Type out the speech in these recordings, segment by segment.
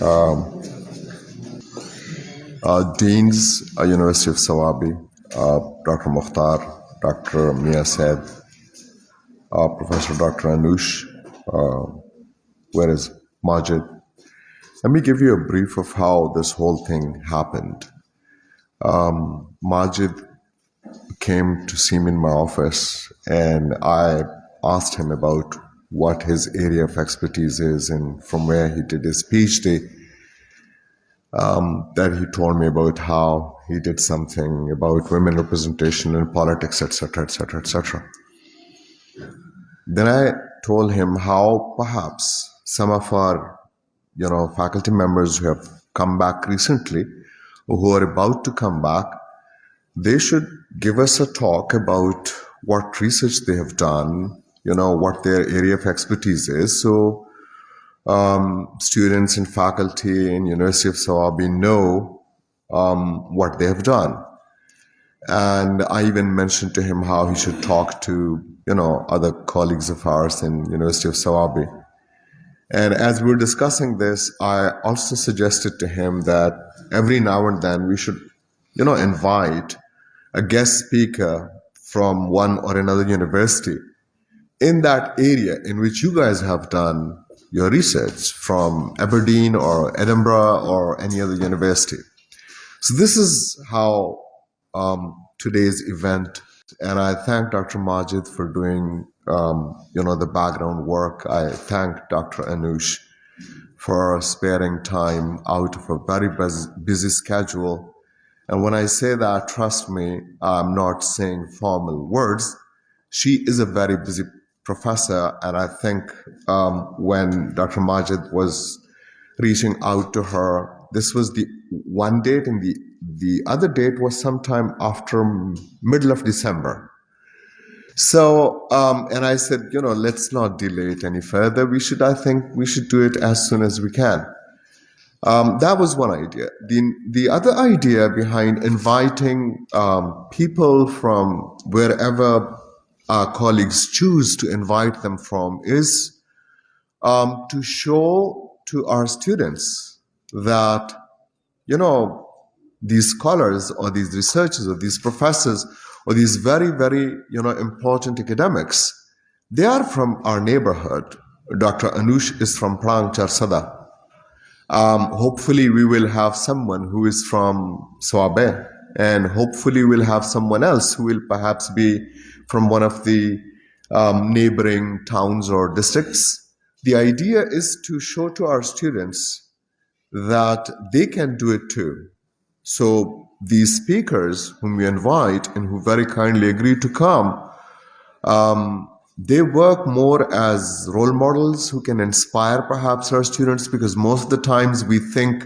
um, Deans, University of Sawabi, Dr. Mukhtar, Dr. Mia Said, Professor Dr. Anush, where is Majid? Let me give you a brief of how this whole thing happened. Majid came to see me in my office, and I asked him about what his area of expertise is and from where he did his PhD. That he told me about how he did something about women representation in politics, etc., etc., etc. Then I told him how perhaps some of our, faculty members who have come back recently, or who are about to come back, they should give us a talk about what research they have done, what their area of expertise is. So students and faculty in University of Sawabi know what they have done. And I even mentioned to him how he should talk to, other colleagues of ours in University of Sawabi. And as we were discussing this, I also suggested to him that every now and then we should, invite a guest speaker from one or another university in that area in which you guys have done your research, from Aberdeen or Edinburgh or any other university. So this is how today's event, and I thank Dr. Majid for doing, the background work. I thank Dr. Anush for sparing time out of a very busy schedule. And when I say that, trust me, I'm not saying formal words. She is a very busy professor, and I think when Dr. Majid was reaching out to her, this was the one date, and the other date was sometime after middle of December. So, and I said, let's not delay it any further. I think we should do it as soon as we can. That was one idea. The other idea behind inviting people from wherever our colleagues choose to invite them from is to show to our students that, these scholars or these researchers or these professors or these very, very, important academics, they are from our neighborhood. Dr. Anush is from Prang Charsada. Hopefully we will have someone who is from Swabe, and hopefully we'll have someone else who will perhaps be from one of the neighboring towns or districts. The idea is to show to our students that they can do it too. So these speakers whom we invite and who very kindly agree to come, they work more as role models who can inspire perhaps our students, because most of the times we think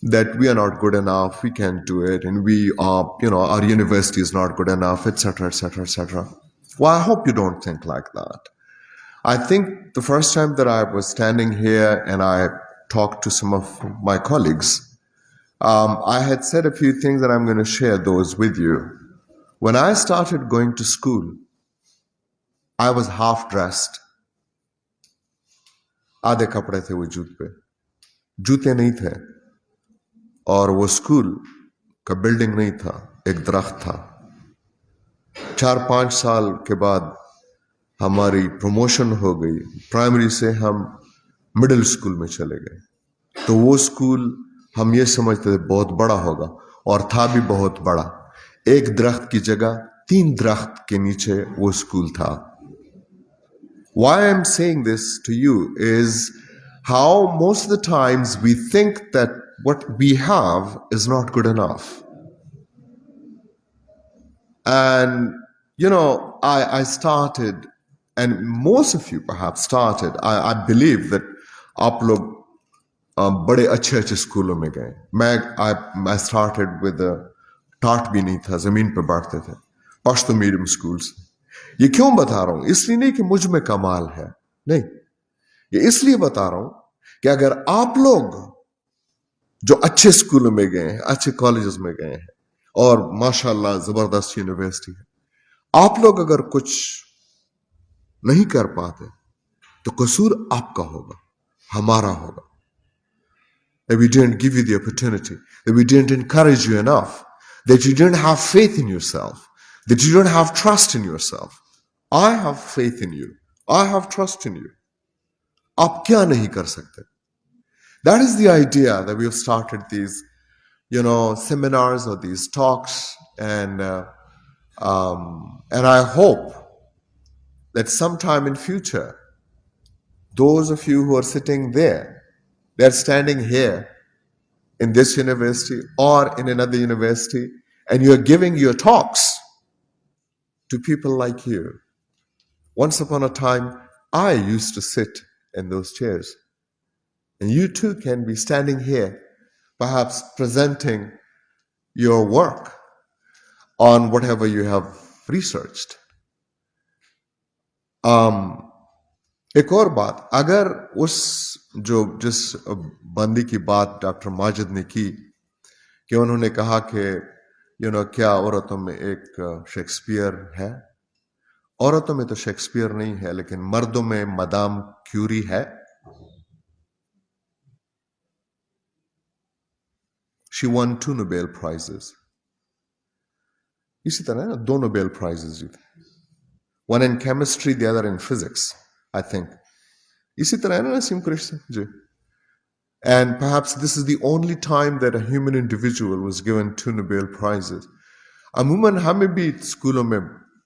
that we are not good enough, we can't do it, and we are, our university is not good enough, etc., etc., etc. Well, I hope you don't think like that. I think the first time that I was standing here and I talked to some of my colleagues, I had said a few things, and I'm going to share those with you. When I started going to school, I was half dressed. आधे कपड़े थे वजूद पे, जूते नहीं थे, और वो स्कूल का बिल्डिंग नहीं था, एक दरख्त था. 4-5 साल के बाद हमारी प्रमोशन हो गई, प्राइमरी से हम मिडिल स्कूल में चले गए. तो वो स्कूल हम ये समझते थे बहुत बड़ा होगा, और था भी बहुत बड़ा. एक दरख्त की जगह 3 दरख्त के नीचे वो स्कूल था. Why I'm saying this to you is how most of the times we think that what we have is not good enough. And, I started, and most of you perhaps started, I believe that आप लोग बड़े अच्छे स्कूलों में गए. I started with टाट भी नहीं था, जमीन पे बैठते थे, पश्तो मीडियम स्कूल्स. ये क्यों बता रहा हूं? इसलिए नहीं कि मुझ में कमाल है, नहीं, ये इसलिए बता रहा हूं कि अगर आप लोग जो अच्छे स्कूलों में गए हैं, अच्छे कॉलेजेस में गए हैं, और माशाल्लाह जबरदस्त यूनिवर्सिटी है, आप लोग अगर कुछ नहीं कर पाते तो कसूर आपका होगा, हमारा होगा. that we didn't give you the opportunity, that we didn't encourage you enough, that you didn't have faith in yourself, that you don't have trust in yourself. I have faith in you. I have trust in you. आप क्या नहीं कर सकते? That is the idea that we have started these, seminars or these talks, and I hope that sometime in future, those of you who are sitting there, they're standing here in this university or in another university, and you're giving your talks to people like you. Once upon a time, I used to sit in those chairs. And you too can be standing here, perhaps presenting your work on whatever you have researched. एक और बात, अगर जिस बंदी की बात doctor Majid ने की कि उन्होंने कहा कि क्या औरतों में एक शेक्सपियर है? औरतों में तो शेक्सपियर नहीं है, लेकिन मर्दों में मदाम क्यूरी है. She won 2 Nobel Prizes. इसी तरह ना 2 Nobel Prizes जीते. One in chemistry, the other in physics, I think. इसी तरह है ना नसीम कुरैशी जी. And perhaps this is the only time that a human individual was given 2 Nobel Prizes. अमूमन हमें भी स्कूलों में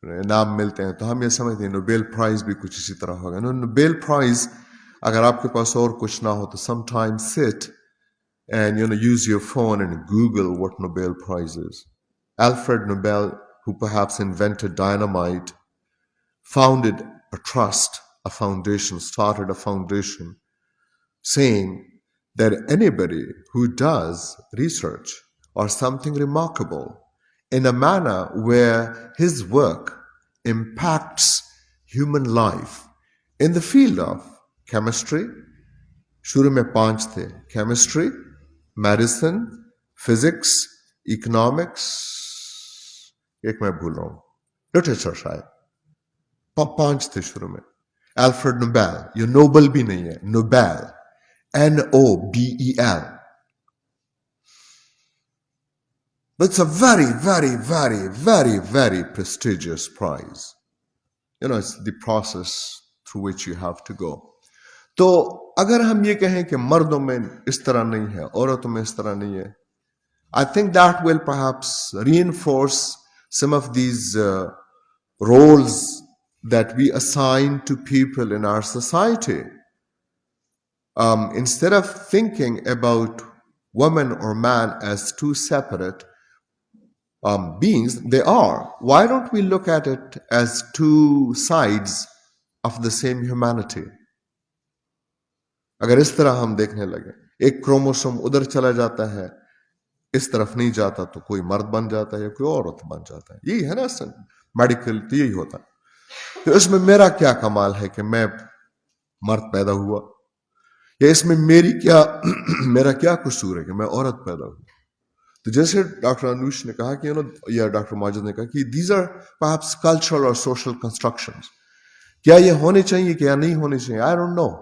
नाम मिलते हैं तो हम ये समझते हैं नोबेल प्राइज भी कुछ इसी तरह होगा. नोबेल प्राइज अगर आपके पास और कुछ ना हो तो sometimes sit and use your phone and Google what Nobel Prize is. Alfred Nobel, who perhaps invented dynamite, founded a trust, a foundation, started a foundation, saying that anybody who does research or something remarkable in a manner where his work impacts human life in the field of chemistry, शुरू में 5 थे, chemistry, medicine, physics, economics, एक मैं भूल रहा हूं, literature शायद, 5 थे शुरू में. Alfred Nobel, ये नोबल भी नहीं है, Nobel, Nobel. But it's a very, very, very, very, very prestigious prize. It's the process through which you have to go. तो अगर हम ये कहें कि मर्दों में इस तरह नहीं है, औरतों में इस तरह नहीं है, I think that will perhaps reinforce some of these roles that we assign to people in our society. Instead of thinking about woman or man as 2 separate beings, they are. Why don't we look at it as 2 sides of the same humanity? अगर इस तरह हम देखने लगे, एक chromosome उधर चला जाता है, इस तरफ नहीं जाता तो कोई मर्द बन जाता है या कोई औरत बन जाता है. यही है ना मेडिकल, तो यही होता है. तो इसमें मेरा क्या कमाल है कि मैं मर्द पैदा हुआ, या इसमें मेरा क्या कसूर है कि मैं औरत पैदा हुआ. तो जैसे डॉक्टर अनुष ने कहा कि या डॉक्टर माजिद ने कहा कि these are perhaps cultural or social constructions. क्या ये होने चाहिए क्या नहीं होने चाहिए, I don't know.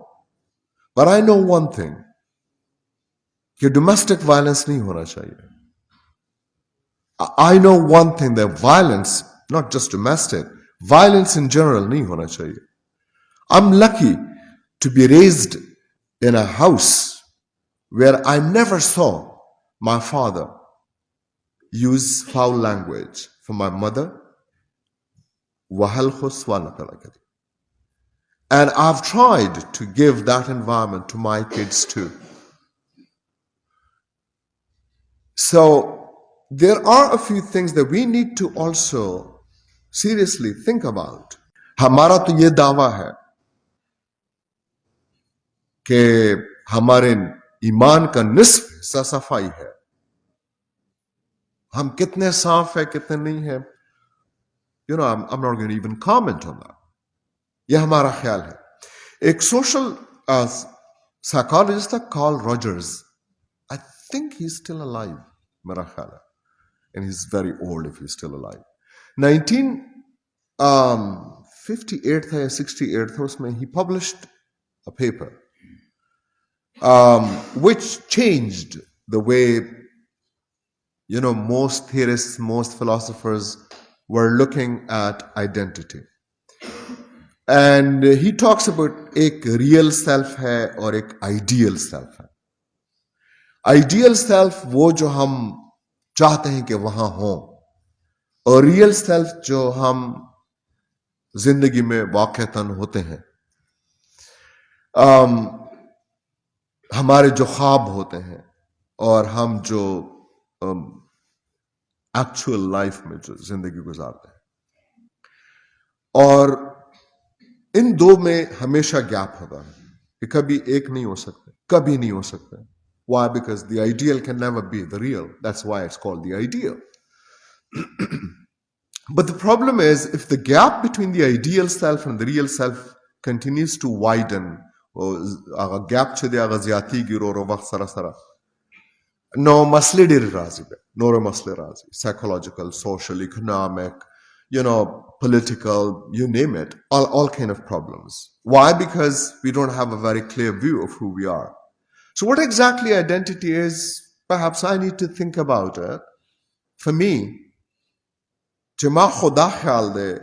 But I know one thing, कि domestic violence नहीं होना चाहिए. I know one thing, that violence, not just domestic, violence in general नहीं होना चाहिए. I'm lucky to be raised in a house where I never saw my father use foul language for my mother. And I've tried to give that environment to my kids too. So there are a few things that we need to also seriously think about. हमारा तो ये दावा है कि हमारे ईमान का निस्फ हिस्सा सफाई है. हम कितने साफ है कितने नहीं है, I'm not going to even comment on that. यह हमारा ख्याल है. एक सोशल साइकोलॉजिस्ट था Karl Rogers. I think he's still alive, मेरा ख्याल है, and he's very old if he's still alive. 1958 था या 68 था, उसमें he published a paper which changed the way, most theorists, most philosophers were looking at identity. And he talks about एक real self है और एक ideal self है. Ideal self वो जो हम चाहते हैं कि वहां हो, और real self जो हम जिंदगी में वाक़तन होते हैं, हमारे जो ख्वाब होते हैं और हम जो एक्चुअल लाइफ में जो जिंदगी गुजारते हैं, और इन दो में हमेशा गैप होता है कि कभी एक नहीं हो सकते, कभी नहीं हो सकते. Why? Because the ideal can never be the real. That's why it's called the ideal. But the problem is, if the gap between the ideal self and the real self continues to widen, or gap chede aga zyati giro ro waqt sara sara, no masle dir razi be, no masle razi, psychological, social, economic, political, you name it, all kind of problems. Why? Because we don't have a very clear view of who we are. So what exactly identity is, perhaps I need to think about it. For me, چې ما خدا خیال دی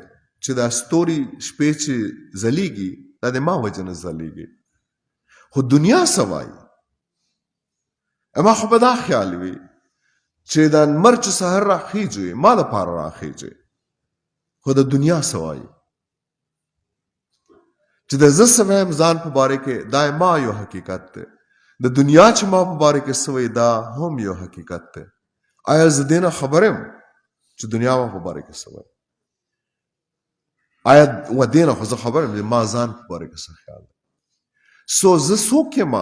چې دا ستوري شپې چې ځلیږي دا د ما وجه نه ځلیږي، خو دنیا څه وایي؟ ما خو په دا خیال وي چې دا لمر چې سحر راخیږي ما دپاره راخیږي، خو د دنیا څه وایي؟ چې د زه څه وایم ځان په باره کې دا ما یو حقیقت دی، د دنیا چې ما په باره کې څه وایي دا هم یو حقیقت دی. آیا زه دې نه خبر یم چې دنیا ما په باره کې څه وایي؟ آیا و دې نه خو زه خبر یم چې ما ځان په باره کې څه خیال دی؟ سو زه څوک یم،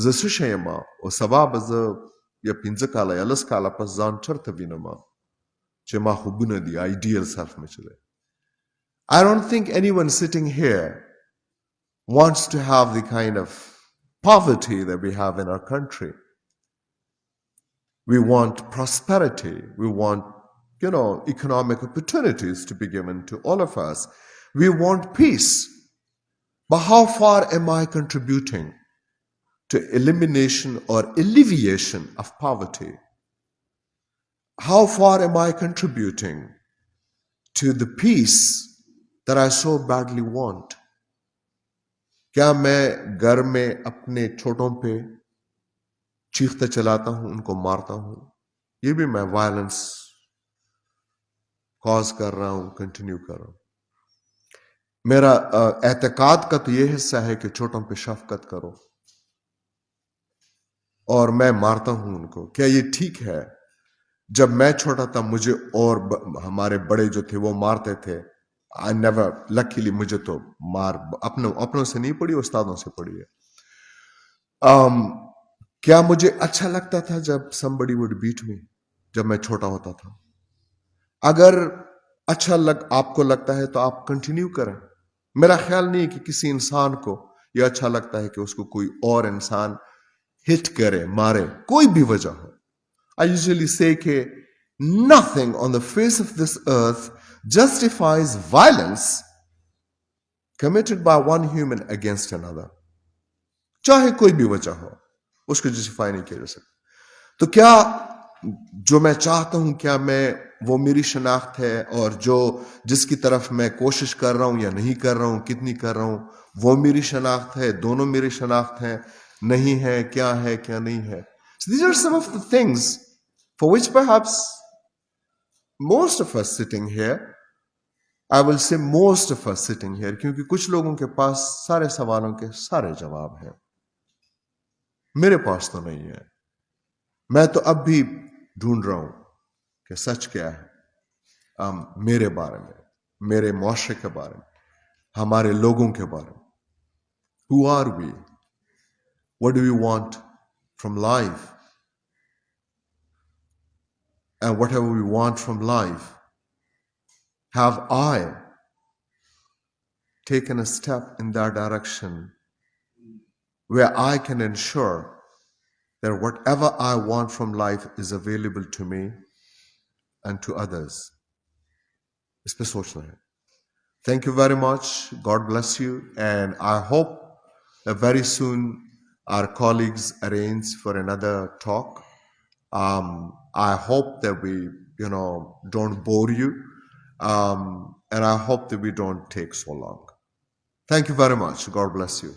زه څه شی یم، او سبا به زه یا 15 کاله یا 10 کاله پس ځان چېرته وینم چې ما خوبونه دي، ideal self مې چې دی. I don't think anyone sitting here wants to have the kind of poverty that we have in our country. We want prosperity. We want, economic opportunities to be given to all of us. We want peace. But how far am I contributing to elimination or alleviation of poverty? How far am I contributing to the peace that I so badly want? क्या मैं घर में अपने छोटों पे चीखते चलाता हूं, उनको मारता हूं? ये भी मैं वायलेंस कॉज कर रहा हूं, कंटिन्यू कर रहा हूं. मेरा एतकाद का तो ये हिस्सा है कि छोटों पे शफकत करो, और मैं मारता हूं उनको. क्या ये ठीक है? जब मैं छोटा था मुझे और हमारे बड़े जो थे वो मारते थे. I never, luckily मुझे तो मार अपनों से नहीं पड़ी, उस्तादों से पड़ी है. क्या मुझे अच्छा लगता था जब somebody would beat me, जब मैं छोटा होता था? अगर अच्छा आपको लगता है तो आप कंटिन्यू करें. मेरा ख्याल नहीं कि किसी इंसान को यह अच्छा लगता है कि उसको कोई और इंसान हिट करे, मारे, कोई भी वजह हो. I usually say कि nothing on the face of this earth justifies violence committed by one human against another. चाहे कोई भी वजह हो, उसको जस्टिफाई नहीं किया जा सकता. तो क्या जो मैं चाहता हूं, क्या वो मेरी शनाख्त है, और जो जिसकी तरफ मैं कोशिश कर रहा हूं या नहीं कर रहा हूं, कितनी कर रहा हूं, वो मेरी शनाख्त है, दोनों मेरी शनाख्त है, नहीं है, क्या नहीं है? So these are some of the things for which perhaps most of us sitting here, I will say most of us sitting here, क्योंकि कुछ लोगों के पास सारे सवालों के सारे जवाब हैं, मेरे पास तो नहीं है. मैं तो अब भी ढूंढ रहा हूं कि सच क्या है मेरे बारे में, मेरे मुआशरे के बारे में, हमारे लोगों के बारे में. Who are we? What do we want from life? And whatever we want from life, have I taken a step in that direction where I can ensure that whatever I want from life is available to me and to others? इस पे सोचना है. Thank you very much. God bless you. And I hope that very soon our colleagues arrange for another talk. I hope that we, don't bore you, and I hope that we don't take so long. Thank you very much. God bless you.